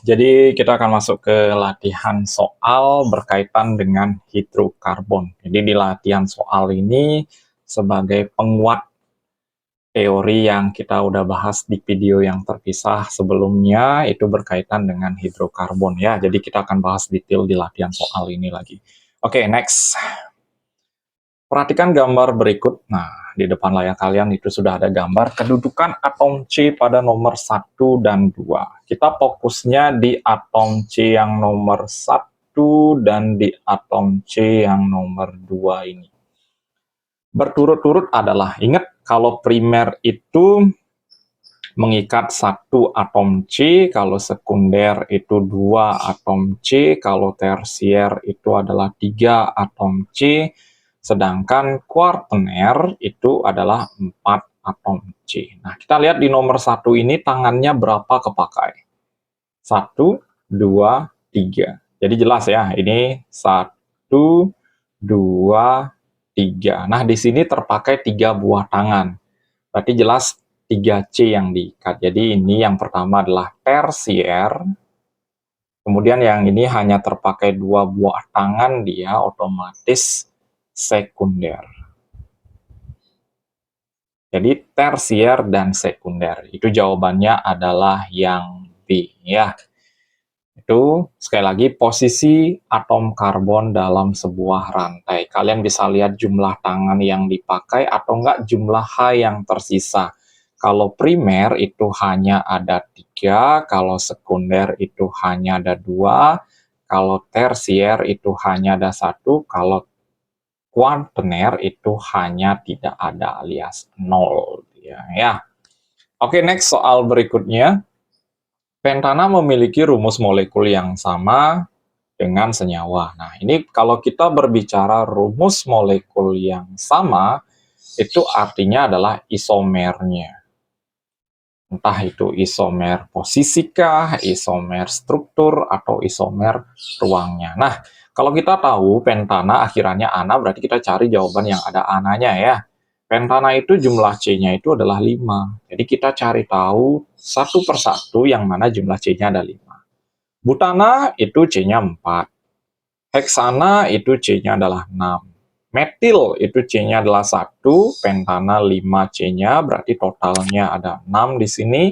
Jadi kita akan masuk ke latihan soal berkaitan dengan hidrokarbon. Jadi di latihan soal ini sebagai penguat teori yang kita udah bahas di video yang terpisah sebelumnya itu berkaitan dengan hidrokarbon ya. Jadi kita akan bahas detail di latihan soal ini lagi. Oke, next. Perhatikan gambar berikut. Nah, di depan layar kalian itu sudah ada gambar kedudukan atom C pada nomor 1 dan 2. Kita fokusnya di atom C yang nomor 1 dan di atom C yang nomor 2 ini. Berturut-turut adalah, ingat kalau primer itu mengikat 1 atom C, kalau sekunder itu 2 atom C, kalau tersier itu adalah 3 atom C, sedangkan kuartener itu adalah 4 atom C. Nah, kita lihat di nomor 1 ini tangannya berapa kepakai? 1, 2, 3. Jadi jelas ya, ini 1, 2, 3. Nah, di sini terpakai 3 buah tangan. Berarti jelas 3C yang diikat. Jadi ini yang pertama adalah tersier. Kemudian yang ini hanya terpakai 2 buah tangan, dia otomatis sekunder. Jadi tersier dan sekunder. Itu jawabannya adalah yang B ya. Itu sekali lagi posisi atom karbon dalam sebuah rantai. Kalian bisa lihat jumlah tangan yang dipakai atau enggak jumlah H yang tersisa. Kalau primer itu hanya ada 3, kalau sekunder itu hanya ada 2, kalau tersier itu hanya ada 1, kalau kuartener itu hanya tidak ada alias 0. Ya. Oke, next soal berikutnya. Pentana memiliki rumus molekul yang sama dengan senyawa. Nah, ini kalau kita berbicara rumus molekul yang sama, itu artinya adalah isomernya. Entah itu isomer posisikah, isomer struktur, atau isomer ruangnya. Nah, kalau kita tahu pentana akhirannya ana, berarti kita cari jawaban yang ada ananya ya. Pentana itu jumlah C-nya itu adalah 5. Jadi kita cari tahu satu persatu yang mana jumlah C-nya ada 5. Butana itu C-nya 4. Heksana itu C-nya adalah 6. Metil itu C-nya adalah 1, pentana 5C-nya, berarti totalnya ada 6 di sini.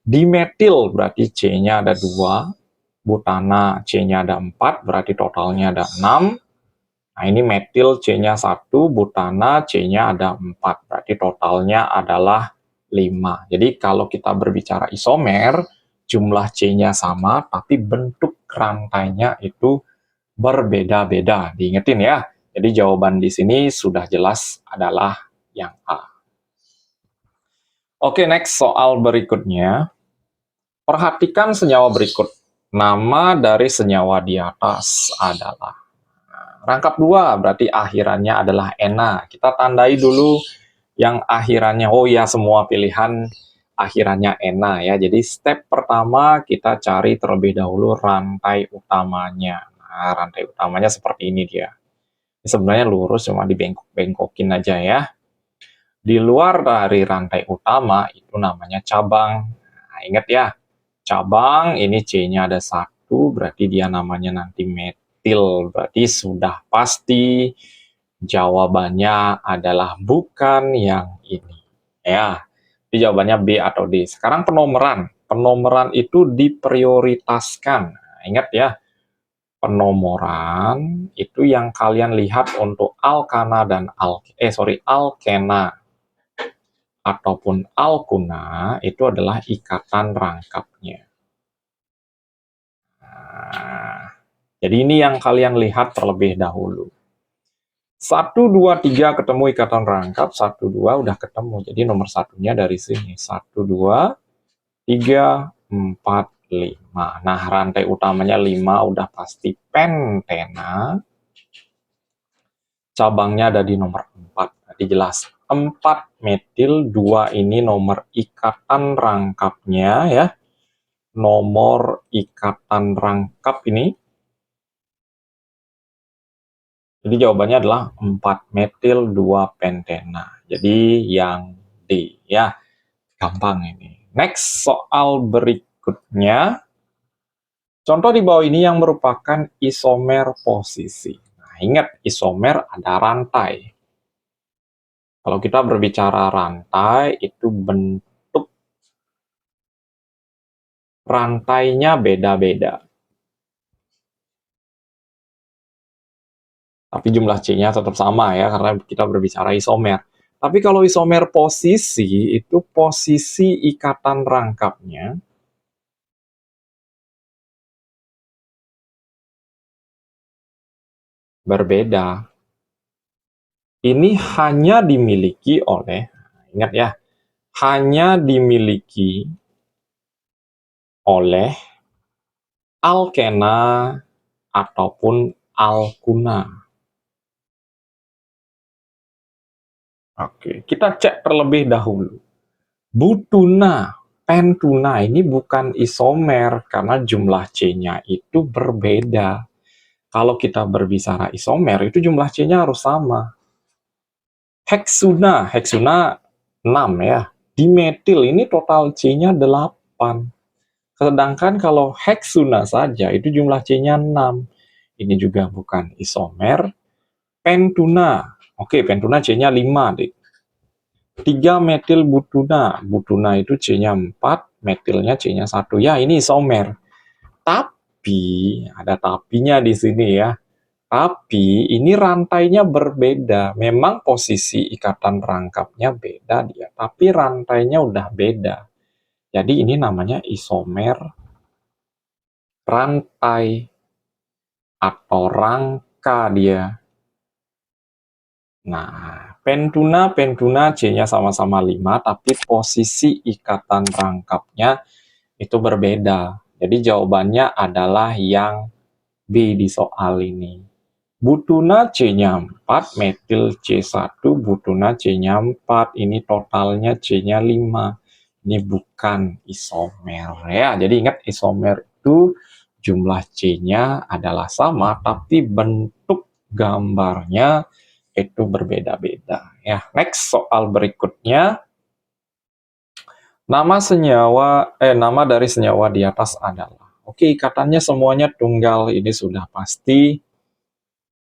Dimetil berarti C-nya ada 2, butana C-nya ada 4, berarti totalnya ada 6. Nah, ini metil C-nya 1, butana C-nya ada 4, berarti totalnya adalah 5. Jadi kalau kita berbicara isomer, jumlah C-nya sama, tapi bentuk rantainya itu berbeda-beda. Diingetin ya. Jadi jawaban di sini sudah jelas adalah yang A. Oke, next soal berikutnya. Perhatikan senyawa berikut. Nama dari senyawa di atas adalah rangkap 2, berarti akhirannya adalah Na. Kita tandai dulu yang akhirannya. Oh ya, semua pilihan akhirannya Na ya. Jadi step pertama kita cari terlebih dahulu rantai utamanya. Nah, rantai utamanya seperti ini dia. Ini sebenarnya lurus, cuma dibengkok-bengkokin aja ya. Di luar dari rantai utama itu namanya cabang. Nah, ingat ya, cabang ini C-nya ada 1, berarti dia namanya nanti metil. Berarti sudah pasti jawabannya adalah bukan yang ini. Ya, jadi jawabannya B atau D. Sekarang penomoran. Penomoran itu diprioritaskan. Nah, ingat ya, penomoran itu yang kalian lihat untuk alkana dan alkena ataupun alkuna itu adalah ikatan rangkapnya. Nah, jadi ini yang kalian lihat terlebih dahulu. 1, 2, 3 ketemu ikatan rangkap, 1, 2 udah ketemu. Jadi nomor satunya dari sini. 1, 2, 3, 4, 5. Nah, rantai utamanya 5 udah pasti pentena. Cabangnya ada di nomor 4. Jadi jelas 4 metil, 2 ini nomor ikatan rangkapnya ya. Nomor ikatan rangkap ini. Jadi jawabannya adalah 4 metil, 2 pentena. Jadi yang D ya. Gampang ini. Next soal berikutnya. Contoh di bawah ini yang merupakan isomer posisi. Nah, ingat isomer ada rantai. Kalau kita berbicara rantai, itu bentuk rantainya beda-beda. Tapi jumlah C-nya tetap sama ya, karena kita berbicara isomer. Tapi kalau isomer posisi, itu posisi ikatan rangkapnya berbeda. Ini hanya dimiliki oleh, ingat ya, hanya dimiliki oleh alkena ataupun alkuna. Oke, kita cek terlebih dahulu. Butuna, pentuna ini bukan isomer karena jumlah C-nya itu berbeda. Kalau kita berbicara isomer, itu jumlah C-nya harus sama. Heksuna, heksuna 6 ya. Dimetil ini total C-nya 8. Sedangkan kalau heksuna saja, itu jumlah C-nya 6. Ini juga bukan isomer. Pentuna, oke, pentuna C-nya 5. 3 metil butuna, butuna itu C-nya 4, metilnya C-nya 1. Ya, ini isomer. Tapi, ada tapinya di sini ya. Tapi ini rantainya berbeda. Memang posisi ikatan rangkapnya beda dia, tapi rantainya udah beda. Jadi ini namanya isomer rantai atau rangka dia. Nah, pentuna C-nya sama-sama 5, tapi posisi ikatan rangkapnya itu berbeda. Jadi jawabannya adalah yang B di soal ini. Butuna C-nya 4, metil C1, butuna C-nya 4, ini totalnya C-nya 5. Ini bukan isomer ya. Jadi ingat isomer itu jumlah C-nya adalah sama, tapi bentuk gambarnya itu berbeda-beda. Ya, next soal berikutnya. Nama dari senyawa di atas adalah. Oke, ikatannya semuanya tunggal, ini sudah pasti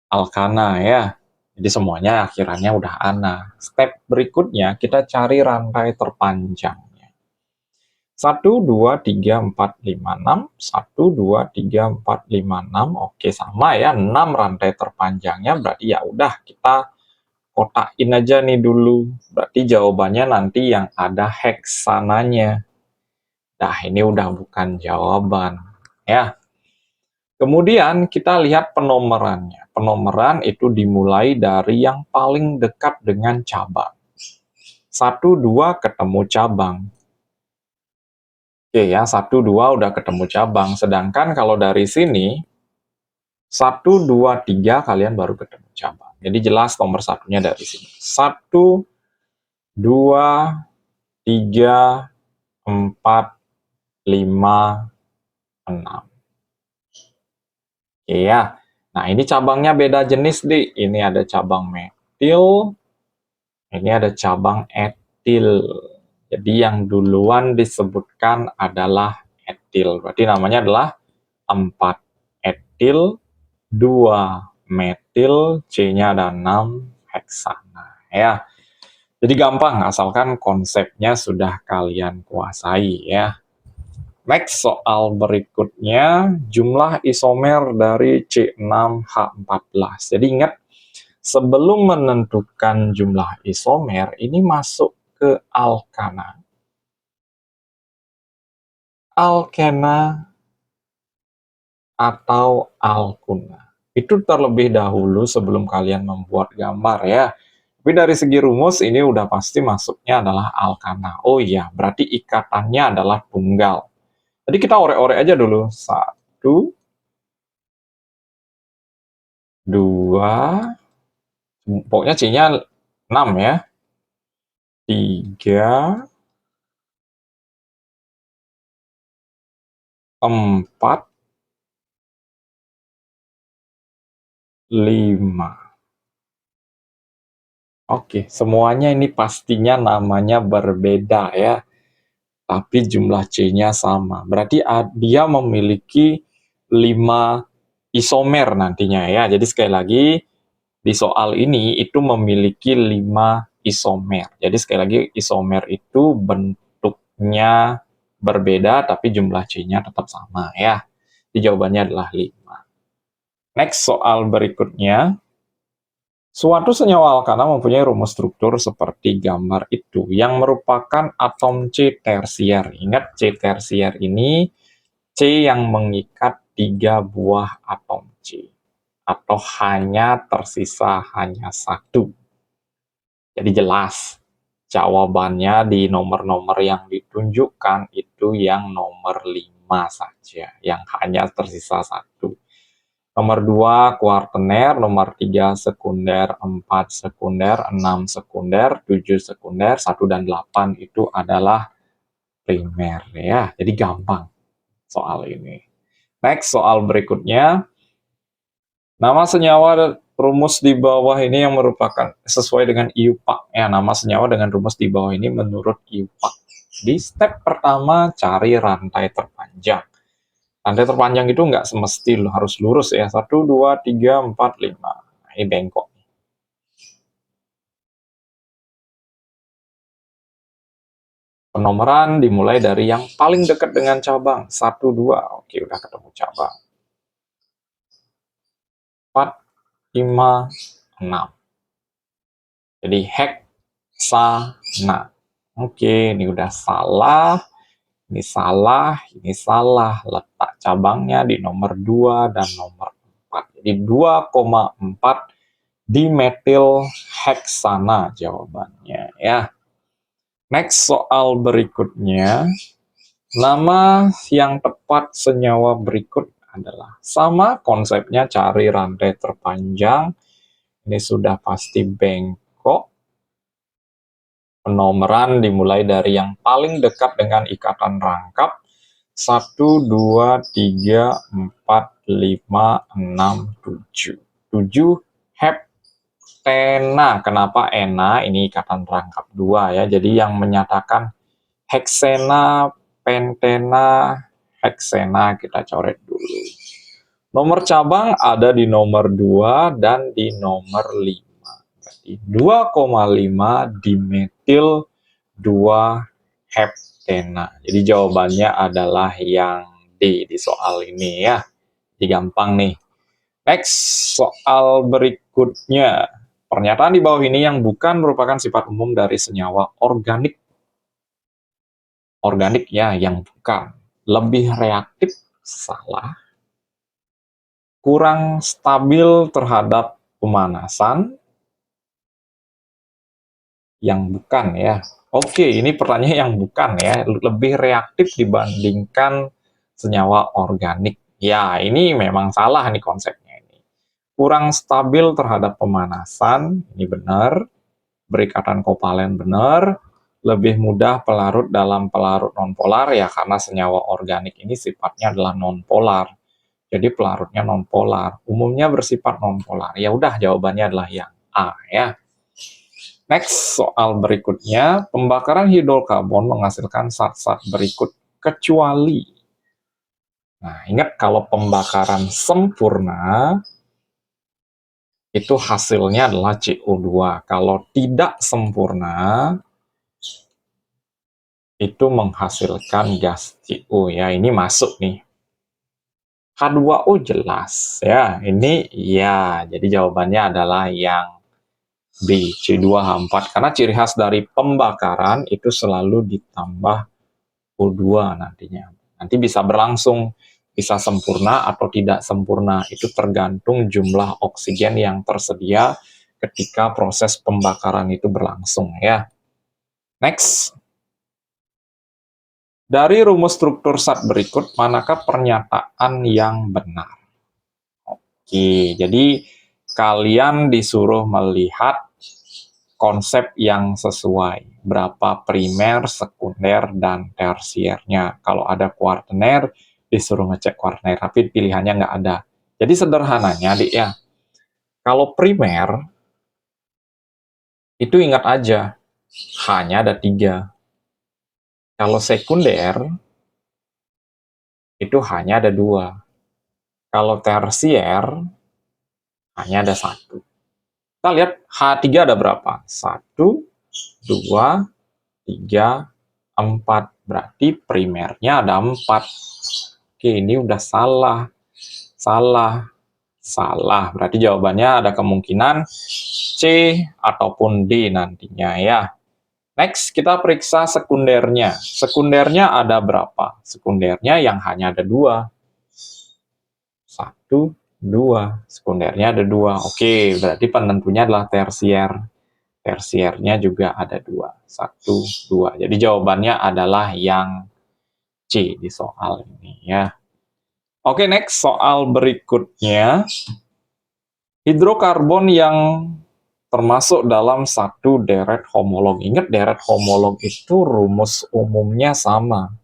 alkana ya. Jadi semuanya akhirannya udah ana. Step berikutnya kita cari rantai terpanjangnya. 1, 2, 3, 4, 5, 6. 1, 2, 3, 4, 5, 6. Oke, sama ya. 6 rantai terpanjangnya berarti ya udah kita kotakin aja nih dulu. Berarti jawabannya nanti yang ada heksananya. Nah, ini udah bukan jawaban ya. Kemudian kita lihat penomorannya. Penomoran itu dimulai dari yang paling dekat dengan cabang. 1, 2 ketemu cabang. Oke ya, 1, 2 udah ketemu cabang. Sedangkan kalau dari sini, 1, 2, 3 kalian baru ketemu cabang. Jadi jelas nomor satunya dari sini. 1, 2, 3, 4, 5, 6. Oke ya. Nah, ini cabangnya beda jenis, Di. Ini ada cabang metil, ini ada cabang etil. Jadi yang duluan disebutkan adalah etil. Berarti namanya adalah 4 etil, 2 metil, C-nya ada 6 heksana. Ya. Jadi gampang, asalkan konsepnya sudah kalian kuasai ya. Next, soal berikutnya, jumlah isomer dari C6H14. Jadi ingat, sebelum menentukan jumlah isomer, ini masuk ke alkana. Alkena atau alkuna. Itu terlebih dahulu sebelum kalian membuat gambar ya. Tapi dari segi rumus ini udah pasti masuknya adalah alkana. Oh iya, berarti ikatannya adalah tunggal. Jadi kita orek-orek aja dulu. 1, 2, pokoknya C-nya 6 ya. 3, 4, 5. Oke, semuanya ini pastinya namanya berbeda ya. Tapi jumlah C-nya sama. Berarti dia memiliki 5 isomer nantinya ya. Jadi sekali lagi, di soal ini itu memiliki 5 isomer. Jadi sekali lagi, isomer itu bentuknya berbeda, tapi jumlah C-nya tetap sama ya. Jadi jawabannya adalah 5. Next, soal berikutnya. Suatu senyawa alkana mempunyai rumus struktur seperti gambar itu, yang merupakan atom C tersier. Ingat, C tersier ini C yang mengikat 3 buah atom C, atau hanya tersisa hanya 1. Jadi jelas, jawabannya di nomor-nomor yang ditunjukkan itu yang nomor 5 saja, yang hanya tersisa 1. Nomor 2 kuartener, nomor 3 sekunder, 4 sekunder, 6 sekunder, 7 sekunder, 1 dan 8 itu adalah primer ya. Jadi gampang soal ini. Next, soal berikutnya. Nama senyawa rumus di bawah ini yang merupakan sesuai dengan IUPAC. Ya, nama senyawa dengan rumus di bawah ini menurut IUPAC. Di step pertama, cari rantai terpanjang. Rantai terpanjang itu nggak semesti harus lurus ya. 1, 2, 3, 4, 5. Nah, ini bengkok. Penomoran dimulai dari yang paling dekat dengan cabang. 1, 2. Oke, udah ketemu cabang. 4, 5, 6. Jadi heksana. Oke, ini udah salah. Ini salah, ini salah. Letak cabangnya di nomor 2 dan nomor 4. Jadi 2,4 dimetil heksana jawabannya ya. Next, soal berikutnya. Nama yang tepat senyawa berikut adalah sama konsepnya, cari rantai terpanjang. Ini sudah pasti bengkok. Penomoran dimulai dari yang paling dekat dengan ikatan rangkap. 1, 2, 3, 4, 5, 6, 7. 7 heptena. Kenapa ena? Ini ikatan rangkap 2 ya. Jadi yang menyatakan heksena, pentena, heksena kita coret dulu. Nomor cabang ada di nomor 2 dan di nomor 5. 2,5 dimetil 2 heptena. Jadi jawabannya adalah yang D di soal ini ya. Jadi gampang nih. Next, soal berikutnya. Pernyataan di bawah ini yang bukan merupakan sifat umum dari senyawa organik. Organik ya, yang bukan. Lebih reaktif, salah. Kurang stabil terhadap pemanasan, yang bukan ya. Oke, ini pertanyaan yang bukan ya, lebih reaktif dibandingkan senyawa organik. Ya, ini memang salah nih konsepnya ini. Kurang stabil terhadap pemanasan, ini benar. Berikatan kovalen benar. Lebih mudah pelarut dalam pelarut nonpolar ya, karena senyawa organik ini sifatnya adalah nonpolar. Jadi pelarutnya nonpolar. Umumnya bersifat nonpolar. Ya udah, jawabannya adalah yang A ya. Next, soal berikutnya, pembakaran hidrokarbon menghasilkan zat-zat berikut kecuali. Nah, ingat kalau pembakaran sempurna, itu hasilnya adalah CO2. Kalau tidak sempurna, itu menghasilkan gas CO ya. Ini masuk nih. H2O jelas ya. Ini ya, jadi jawabannya adalah yang B, C2H4. Karena ciri khas dari pembakaran itu selalu ditambah O2 nantinya. Nanti bisa berlangsung, bisa sempurna atau tidak sempurna. Itu tergantung jumlah oksigen yang tersedia ketika proses pembakaran itu berlangsung ya. Next. Dari rumus struktur zat berikut, manakah pernyataan yang benar? Oke, jadi kalian disuruh melihat konsep yang sesuai. Berapa primer, sekunder, dan tersiernya. Kalau ada kuartener, disuruh ngecek kuartener, tapi pilihannya nggak ada. Jadi sederhananya, Dik ya, kalau primer, itu ingat aja, hanya ada 3. Kalau sekunder, itu hanya ada 2. Kalau tersier hanya ada satu. Kita lihat H3 ada berapa? 1, 2, 3, 4. Berarti primernya ada 4. Oke, ini udah salah. Salah. Salah. Berarti jawabannya ada kemungkinan C ataupun D nantinya ya. Next, kita periksa sekundernya. Sekundernya ada berapa? Sekundernya yang hanya ada 2. 1, 2. Sekundernya ada 2. Oke, berarti penentunya adalah tersier. Tersiernya juga ada 2. 1, 2. Jadi jawabannya adalah yang C di soal ini ya. Oke, next soal berikutnya. Hidrokarbon yang termasuk dalam satu deret homolog. Ingat, deret homolog itu rumus umumnya sama.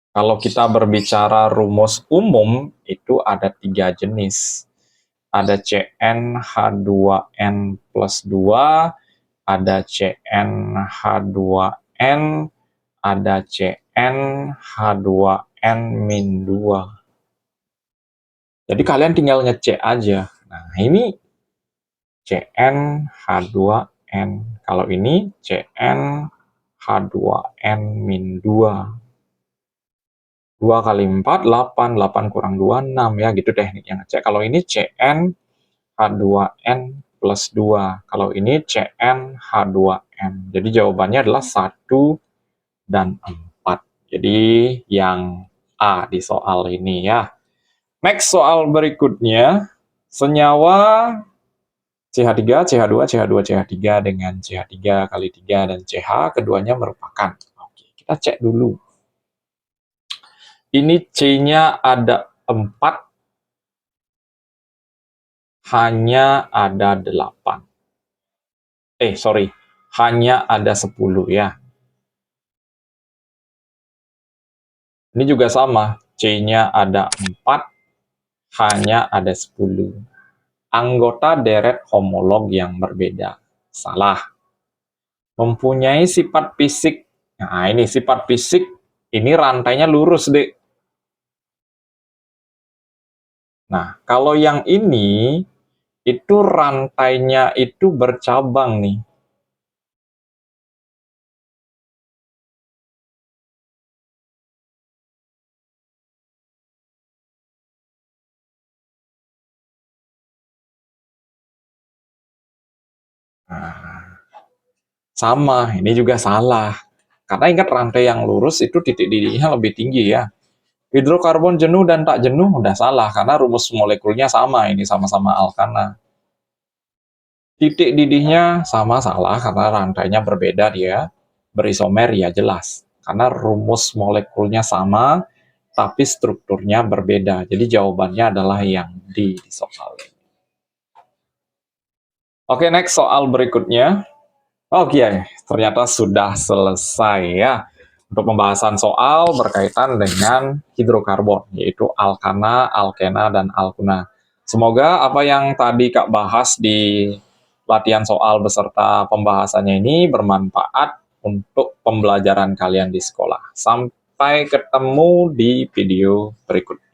Kalau kita berbicara rumus umum, itu ada 3 jenis. Ada CnH2n plus 2, ada CnH2n, ada CnH2n min 2. Jadi kalian tinggal ngecek aja. Nah, ini CnH2n. Kalau ini CnH2n min 2. 2 kali 4, 8. 8 kurang 2, 6 ya. Gitu teknik yang ngecek. Kalau ini CnH2n plus 2. Kalau ini CnH2n. Jadi jawabannya adalah 1 dan 4. Jadi yang A di soal ini ya. Next soal berikutnya, senyawa CH3, CH2, CH2, CH3 dengan CH3 kali 3 dan CH keduanya merupakan. Oke, kita cek dulu. Ini C-nya ada 4, hanya ada 8. Hanya ada 10 ya. Ini juga sama, C-nya ada 4, hanya ada 10. Anggota deret homolog yang berbeda. Salah. Mempunyai sifat fisik. Nah, ini sifat fisik, ini rantainya lurus, Dek. Nah, kalau yang ini, itu rantainya itu bercabang nih. Nah, sama, ini juga salah. Karena ingat, rantai yang lurus itu titik didihnya lebih tinggi ya. Hidrokarbon jenuh dan tak jenuh udah salah, karena rumus molekulnya sama, ini sama-sama alkana. Titik didihnya sama salah, karena rantainya berbeda dia. Berisomer ya jelas, karena rumus molekulnya sama, tapi strukturnya berbeda. Jadi jawabannya adalah yang D di soal ini. Oke, next soal berikutnya. Oke, ternyata sudah selesai ya untuk pembahasan soal berkaitan dengan hidrokarbon, yaitu alkana, alkena, dan alkuna. Semoga apa yang tadi Kak bahas di latihan soal beserta pembahasannya ini bermanfaat untuk pembelajaran kalian di sekolah. Sampai ketemu di video berikutnya.